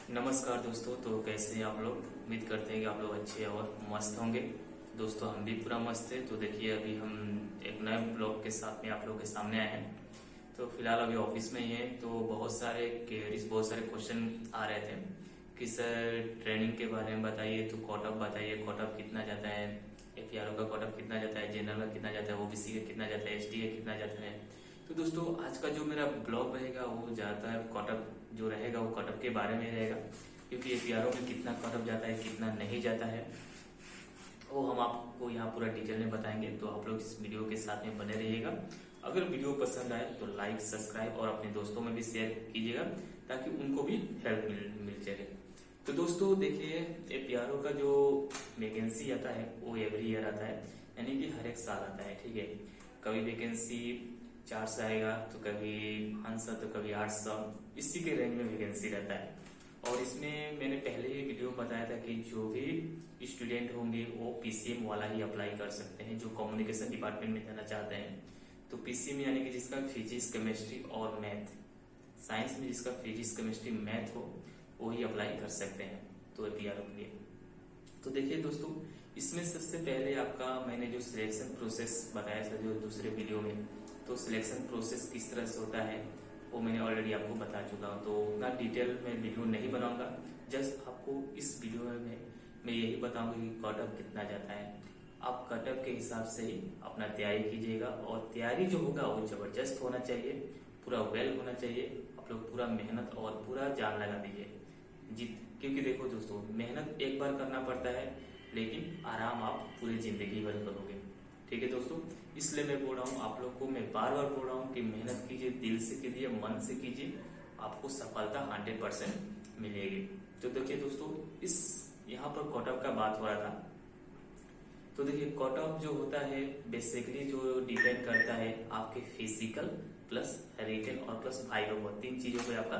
नमस्कार दोस्तों। तो कैसे हैं आप लोग? उम्मीद करते हैं कि आप लोग अच्छे और मस्त होंगे। दोस्तों हम भी पूरा मस्त है। तो देखिए अभी हम एक नए ब्लॉग के साथ में आप लोगों के सामने आए हैं। तो फिलहाल अभी ऑफिस में ही है। तो बहुत सारे क्वेरीज, बहुत सारे क्वेश्चन आ रहे थे कि सर ट्रेनिंग के बारे में बताइए, तो कट ऑफ बताइए, कट ऑफ कितना जाता है, एफआरओ का कट ऑफ कितना जाता है, जनरल का कितना जाता है, ओबीसी का कितना जाता है, एसटी का कितना जाता है। तो दोस्तों आज का जो मेरा ब्लॉग रहेगा वो ज़्यादातर कटअप जो रहेगा वो कटअप के बारे में रहेगा, क्योंकि एपीआरओ में कितना कटअप जाता है कितना नहीं जाता है वो हम आपको यहाँ पूरा डिटेल में बताएंगे। तो आप लोग इस वीडियो के साथ में बने रहिएगा। अगर वीडियो पसंद आए तो लाइक, सब्सक्राइब और अपने दोस्तों में भी शेयर कीजिएगा ताकि उनको भी हेल्प मिल जाए। तो दोस्तों देखिए एपीआरओ का जो वैकेंसी आता है वो एवरी ईयर आता है, यानी कि हर एक साल आता है। ठीक है, कभी वैकेंसी 400 आएगा तो कभी 500 तो कभी 800, इसी के रेंज में वैकेंसी रहता है। और इसमें मैंने पहले ही वीडियो में बताया था कि जो भी स्टूडेंट होंगे वो पीसीएम वाला ही अप्लाई कर सकते हैं, जो कम्युनिकेशन डिपार्टमेंट में जाना चाहते हैं। तो पीसीएम यानी कि जिसका फिजिक्स, केमिस्ट्री और मैथ, साइंस में जिसका फिजिक्स, केमिस्ट्री, मैथ हो वो ही अप्लाई कर सकते हैं तो एपीआरओ के लिए। तो देखिए दोस्तों इसमें सबसे पहले आपका मैंने जो सिलेक्शन प्रोसेस बताया था जो दूसरे वीडियो में, तो सिलेक्शन प्रोसेस किस तरह से होता है वो मैंने ऑलरेडी आपको बता चुका हूँ। तो उतना डिटेल में वीडियो नहीं बनाऊंगा, जस्ट आपको इस वीडियो में मैं यही बताऊंगा कि कटअप कितना जाता है। आप कटअप के हिसाब से ही अपना तैयारी कीजिएगा, और तैयारी जो होगा वो जबरदस्त होना चाहिए, पूरा वेल होना चाहिए। आप लोग पूरा मेहनत और पूरा जान लगा दीजिए जीत, क्योंकि देखो दोस्तों मेहनत एक बार करना पड़ता है लेकिन आराम आप पूरी जिंदगी भर करोगे। ठीक है दोस्तों, इसलिए मैं बोल रहा हूँ आप लोग को, मैं बार बार बोल रहा हूँ कि मेहनत कीजिए, दिल से कीजिए, मन से कीजिए, आपको सफलता 100% मिलेगी। तो देखिए दोस्तों इस यहाँ पर कट ऑफ का बात हो रहा था। तो देखिए कट ऑफ जो होता है बेसिकली जो डिपेंड करता है आपके फिजिकल प्लस रिटन और प्लस वाइवा, 3 चीजों पे आपका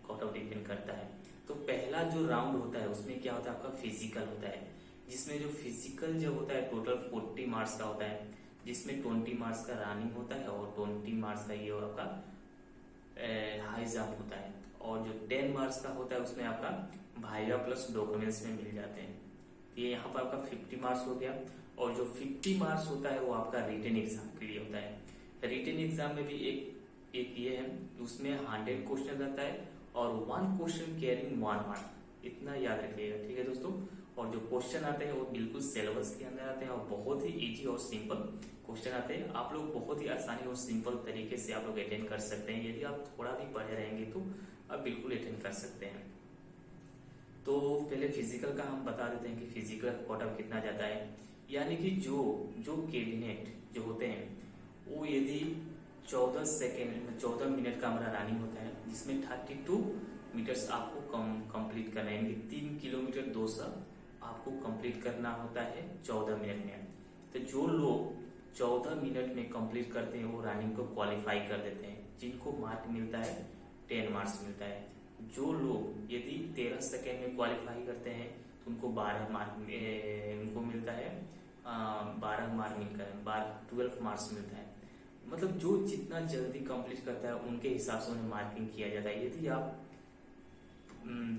कट ऑफ डिपेंड करता है। तो पहला जो राउंड होता है उसमें क्या होता है, आपका फिजिकल होता है, जिसमें जो फिजिकल जो होता है टोटल 40 मार्क्स का होता है, जिसमें 20 मार्क्स का रनिंग होता है और 20 मार्क्स का ये आपका हाई जंप होता है, और जो 10 मार्क्स का होता है उसमें आपका वाइवा प्लस डॉक्यूमेंट्स में मिल जाते हैं। तो ये यहाँ पर आपका 50 मार्क्स हो गया। और जो 50 मार्क्स होता है वो आपका रिटन एग्जाम के लिए होता है। रिटन एग्जाम में भी एक ये है, उसमें 100 क्वेश्चन रहता है और 1 क्वेश्चन कैरिंग 1 मार्क, इतना याद रखिएगा। ठीक है दोस्तों, और जो क्वेश्चन आते हैं वो बिल्कुल सिलेबस के अंदर आते हैं और बहुत ही इजी और सिंपल क्वेश्चन आते हैं। आप लोग बहुत ही आसानी और सिंपल तरीके से आप लोग अटेंड कर सकते हैं। यदि आप थोड़ा भी पढ़े रहेंगे तो आप बिल्कुल अटेंड कर सकते हैं। तो पहले फिजिकल का हम बता देते हैं कि फिजिकल कट ऑफ कितना जाता है। यानी कि जो जो कैंडिडेट जो होते हैं वो यदि 14 मिनट का हमारा रनिंग होता है, जिसमें 32 मीटर्स आपको कंप्लीट करना है, यानी कि 3 किलोमीटर 200 आपको कंप्लीट करना होता है 14 मिनट में। तो जो लोग 14 मिनट में कंप्लीट करते हैं वो रनिंग को क्वालिफाई कर देते हैं, जिनको मार्क मिलता है 10 मार्क्स मिलता है। जो लोग यदि 13 सेकेंड में क्वालिफाई करते हैं तो उनको 12 मार्क उनको मिलता है, 12 मार्क मिलकर 12 मार्क्स मिलता है। मतलब जो जितना जल्दी कंप्लीट करता है उनके हिसाब से उन्हें मार्किंग किया जाता है। यदि आप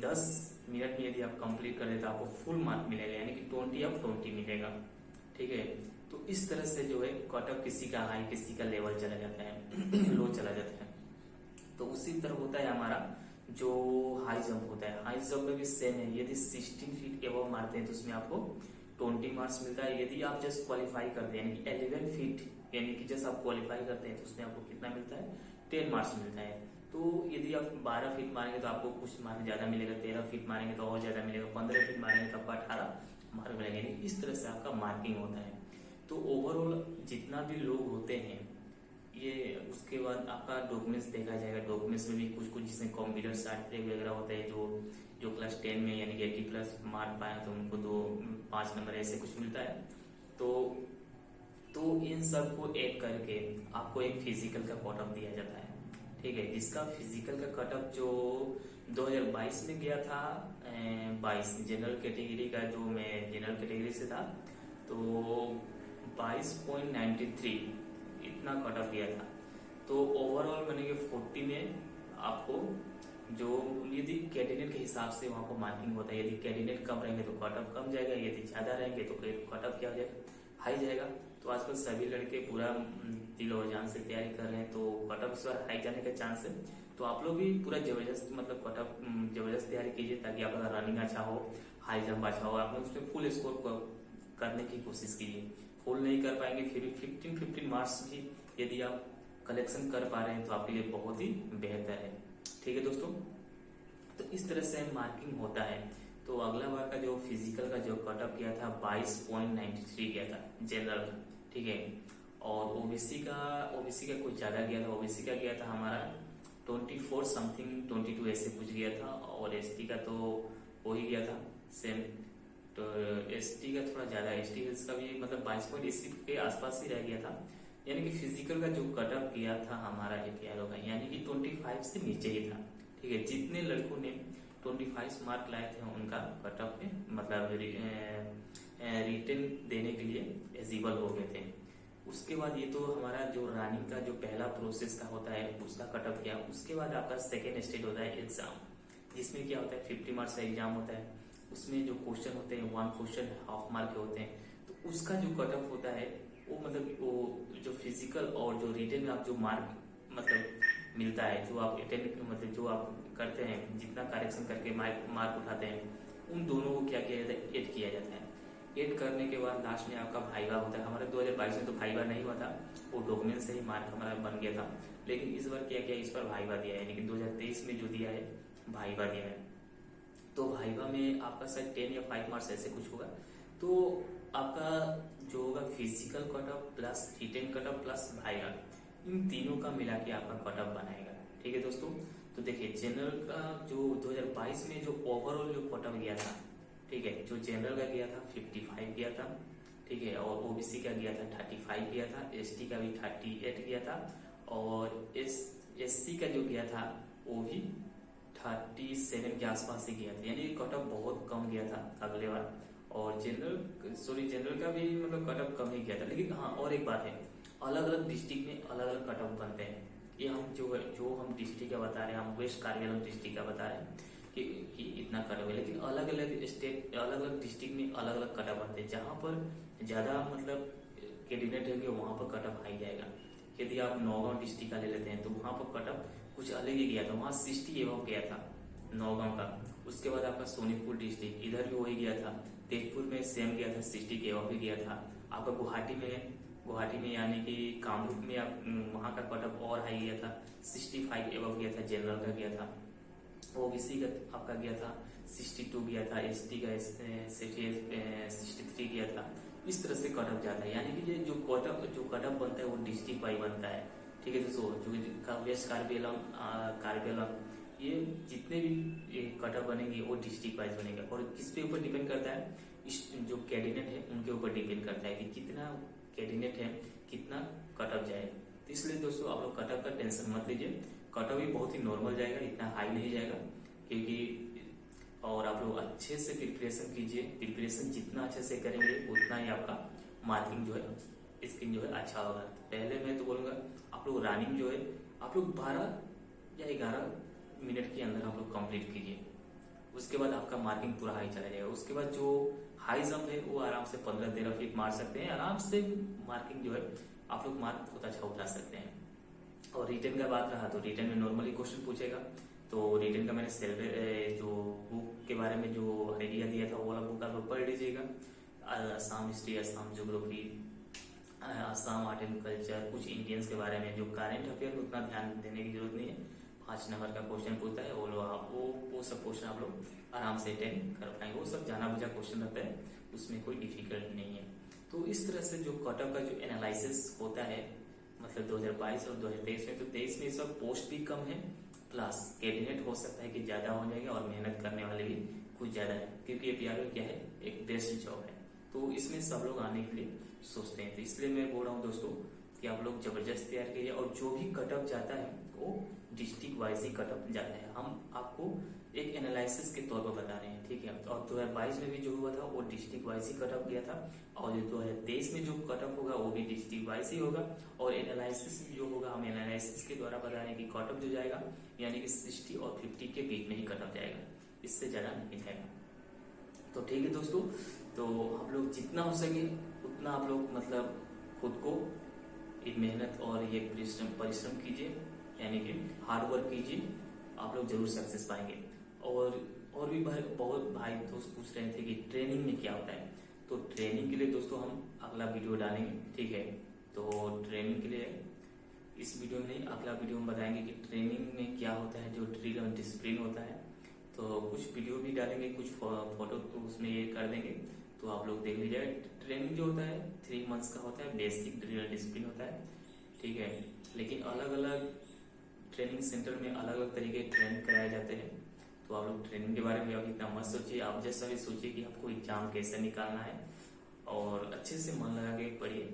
10 मिनट में यदि आप कंप्लीट कर देते तो आपको फुल मार्क मिलेगा, यानी कि 20 ऑफ 20 मिलेगा। ठीक है, तो इस तरह से जो है कट ऑफ किसी का हाई किसी का लेवल चला जाता है लो चला जाता है। तो उसी तरह होता है हमारा जो हाई जंप होता है। हाई जंप में भी सेम है, यदि 16 फीट एबव मारते हैं तो उसमें आपको 20 मार्क्स मिलता है। यदि आप जस्ट क्वालिफाई करते हैं यानी कि 11 फीट यानी कि जस्ट आप क्वालिफाई करते हैं तो उसमें आपको कितना मिलता है, 10 मार्क्स मिलता है। तो यदि आप 12 फीट मारेंगे तो आपको कुछ मार्क ज्यादा मिलेगा, 13 फीट मारेंगे तो और ज्यादा मिलेगा, 15 फीट मारेंगे तो आपको 18 मार्क मिलेंगे। इस तरह से आपका मार्किंग होता है। तो ओवरऑल जितना भी लोग होते हैं ये, उसके बाद आपका डॉक्यूमेंट्स देखा जाएगा। डॉक्यूमेंट्स में भी कुछ कुछ जिसमें कंप्यूटर सर्टिफिकेट वगैरह होते हैं, जो क्लास 10 में यानी कि 80+ मार्क पाए तो उनको 5 नंबर ऐसे कुछ मिलता है। तो इन सब को ऐड करके आपको एक फिजिकल का कट ऑफ दिया जाता है। ठीक है, जिसका फिजिकल का कट ऑफ जो 2022 में गया था 22 जनरल कैटेगरी का, जो मैं जनरल कैटेगरी से था, तो 22.93 इतना कट ऑफ दिया था। तो ओवरऑल मैंने कि 40 में आपको जो यदि कैंडिडेट के हिसाब से वहाँ पर मार्किंग होता है। यदि कैंडिडेट कम रहेंगे तो कट ऑफ कम जाएगा, यदि ज्यादा रहेंगे तो कट ऑफ क्या हो जाएगा, हाई जाएगा। तो आजकल सभी लड़के पूरा दिल और जान से तैयारी कर रहे हैं, तो कट ऑफ इस बार हाई जाने का चांस है। तो आप लोग भी पूरा जबरदस्त मतलब कट ऑफ जबरदस्त तैयारी कीजिए, ताकि आपका रनिंग अच्छा हो, हाई जंप अच्छा हो, आप लोग उसमें फुल स्कोर करने की कोशिश कीजिए। फुल नहीं कर पाएंगे फिर भी 15 मार्क्स भी यदि आप कलेक्शन कर पा रहे हैं तो आपके लिए बहुत ही बेहतर है। ठीक है दोस्तों, तो इस तरह से मार्किंग होता है। तो अगला बार का जो फिजिकल का जो कट ऑफ किया था 22.93 गया था जनरल का, ठीक है। और ओबीसी का कुछ ज्यादा गया था, ओबीसी का गया था हमारा 24 समथिंग 22 ऐसे कुछ गया था। और एसटी का तो हो ही गया था सेम। तो एसटी का थोड़ा ज्यादा, एसटी हिल्स का भी मतलब 22.80 के आसपास ही रह गया था। यानी कि फिजिकल का जो कट ऑफ किया था हमारा एपीआर का, यानी कि 25 से नीचे ही था। ठीक है, जितने लड़कों ने 25 मार्क लाए थे उनका कट ऑफ में मतलब रिटर्न देने के लिए एलिजिबल हो गए थे। उसके बाद ये तो हमारा जो रनिंग का जो पहला प्रोसेस का होता है उसका कट ऑफ किया। उसके बाद आपका सेकेंड स्टेज होता है एग्जाम, जिसमें क्या होता है 50 मार्क्स का एग्जाम होता है। उसमें जो क्वेश्चन होते हैं 1 क्वेश्चन हाफ मार्क के होते हैं। तो उसका जो कट ऑफ होता है वो मतलब वो जो फिजिकल और जो रिटन में आप जो मार्क मतलब मिलता है, जो आप अटेंड मतलब जो आप करते हैं, जितना करेक्शन करके मार्क उठाते हैं, उन दोनों को क्या किया जाता है, एड किया जाता है। एड करने के बाद लास्ट में आपका भाइवा होता है। हमारे 2022 में तो भाइवा नहीं हुआ था, वो डॉक्यूमेंट से ही मार्क हमारा बन गया था। लेकिन इस बार क्या किया, इस बार भाइवा दिया है, लेकिन 2023 में जो दिया है भाइवा दिया है। तो भाइवा में आपका शायद 10 या 5 मार्क्स ऐसे कुछ होगा। तो आपका जो होगा physical cut off plus written cut off plus viva, इन तीनों का मिला के आपका कट ऑफ बनाएगा। ठीक है दोस्तों, तो देखिए जनरल का जो 2022 में जो ओवरऑल जो कट ऑफ गया था, ठीक है, जो जनरल का गया था 55 गया था, ठीक है, और ओबीसी का गया था 35 गया था, एसटी का भी 38 गया था, और एससी का जो गया था वो भी 37 के आसपास ही गया था। यानी कट ऑफ बहुत कम गया था अगले बार। और जनरल का भी मतलब कट ऑफ कम ही गया था। लेकिन हाँ, और एक बात है, अलग अलग डिस्ट्रिक्ट में अलग अलग कट ऑफ बनते हैं। ये हम जो हम डिस्ट्रिक्ट का बता रहे हैं, हम वेस्ट कार्बी आंग डिस्ट्रिक्ट का बता रहे हैं कि इतना कट ऑफ है। लेकिन अलग अलग स्टेट अलग अलग डिस्ट्रिक्ट में अलग अलग कट ऑफ बनते हैं। जहाँ पर ज्यादा मतलब कैंडिडेट होंगे वहां पर कट ऑफ हाई जाएगा। यदि आप नौगांव डिस्ट्रिक्ट का ले लेते हैं तो वहां पर कट ऑफ कुछ अलग ही गया था, वहां 60 एबव गया था नौगांव का। उसके बाद आपका सोनीतपुर डिस्ट्रिक्ट, इधर भी वही गया था। तेजपुर में सेम गया था, 60 के एबव भी गया था। आपका गुवाहाटी में यानी कि कामरूप में आप वहां का कट ऑफ और हाई गया था, 65 एबव गया था, जनरल का गया था। ओबीसी का आपका गया था 62 गया था, एसटी का 63 गया था। इस तरह से कट ऑफ जाता है। यानी कि ये जो कट ऑफ बनता है वो डिस्ट्रिक्ट वाइज बनता है। ठीक है दोस्तों, जो वेस्ट कार्बी आंग ये जितने भी कट ऑफ बनेंगे वो डिस्ट्रिक्ट वाइज बनेगा। और किस पे ऊपर डिपेंड करता है, जो कैंडिडेट है उनके ऊपर डिपेंड करता है कि कितना कैंडिडेट है, कितना कट ऑफ जाएगा। तो इसलिए दोस्तों आप लोग कट ऑफ का टेंशन मत लीजिए, कट ऑफ भी बहुत ही नॉर्मल जाएगा, इतना हाई नहीं जाएगा। क्योंकि और आप लोग अच्छे से प्रिपरेशन कीजिए, प्रिपरेशन जितना अच्छे से करेंगे उतना ही आपका मार्किंग जो है स्क्रीन जो है अच्छा होगा। पहले मैं तो बोलूंगा आप लोग रनिंग जो है आप लोग 12 या 11 मिनट के अंदर आप लोग कंप्लीट कीजिए। उसके बाद आपका मार्किंग पूरा हाई चला जाएगा। उसके बाद जो हाई जंप है वो आराम से 15-13 फीट मार सकते हैं, आराम से मार्किंग जो है आप लोग मार्क बहुत अच्छा उठा सकते हैं। और रिटर्न का बात रहा तो रिटर्न में नॉर्मली क्वेश्चन पूछेगा। तो रिटर्न का मैंने जो बुक के बारे में जो आइडिया दिया था वो वाला बुक आप लोग पढ़ लीजिएगा। Assam history, Assam geography, Assam art and culture, कुछ इंडियंस के बारे में जो करंट अफेयर में उतना ध्यान देने की जरूरत नहीं है। 5 नंबर का क्वेश्चन पूछता है वो सब क्वेश्चन आप लोग आराम से अटेंड कर पाएंगे। वो सब जाना बुझा क्वेश्चन रहता है, उसमें कोई डिफिकल्ट नहीं है। तो इस तरह से जो कट ऑफ का जो एनालिसिस होता है मतलब 2022 और 2023 में, तो 23 में इस वक्त पोस्ट भी कम है, प्लस कैंडिडेट हो सकता है कि ज्यादा हो जाएगा और मेहनत करने वाले भी कुछ ज्यादा है। क्योंकि एपीआरओ क्या है, एक बेस्ट जॉब है, तो इसमें सब लोग आने के लिए सोचते हैं। तो इसलिए मैं बोल रहा हूँ दोस्तों कि आप लोग जबरदस्त तैयार कीजिए। और जो भी कट ऑफ जाता है वो डिस्ट्रिक्ट वाइज ही कट ऑफ जाता है। हम आपको एक एनालिसिस के तौर पर बता रहे हैं, ठीक है। और 2022 में भी जो हुआ था वो डिस्ट्रिक्ट वाइज ही कट ऑफ गया था, और जो 2023 में जो कट ऑफ होगा वो भी डिस्ट्रिक्ट वाइज ही होगा। और एनालिसिस जो होगा, हम एनालिसिस के द्वारा बता रहे हैं कि कट ऑफ जो जाएगा यानी कि 60 और 50 के बीच में ही कट ऑफ जाएगा, इससे ज्यादा नहीं जाएगा। तो ठीक है दोस्तों, तो आप लोग जितना हो सके उतना आप लोग मतलब खुद को एक मेहनत और ये परिश्रम कीजिए, यानी कि हार्ड वर्क कीजिए, आप लोग जरूर सक्सेस पाएंगे। और भी बहुत भाई दोस्त पूछ रहे थे कि ट्रेनिंग में क्या होता है, तो ट्रेनिंग के लिए दोस्तों हम अगला वीडियो डालेंगे, ठीक है। तो ट्रेनिंग के लिए इस वीडियो में नहीं, अगला वीडियो में बताएंगे कि ट्रेनिंग में क्या होता है, जो ड्रिल और डिसिप्लिन होता है। तो कुछ वीडियो भी डालेंगे, कुछ फोटो तो उसमें ये कर देंगे, तो आप लोग देख लीजिएगा। ट्रेनिंग जो होता है 3 मंथ्स का होता है, बेसिक ड्रिल डिसिप्लिन होता है, ठीक है। लेकिन अलग अलग ट्रेनिंग सेंटर में अलग अलग तरीके के ट्रेनिंग कराए जाते हैं। तो आप लोग ट्रेनिंग के बारे में अभी इतना मत सोचिए, आप जैसा भी सोचिए कि आपको एग्जाम कैसे निकालना है, और अच्छे से मन लगा के पढ़िए,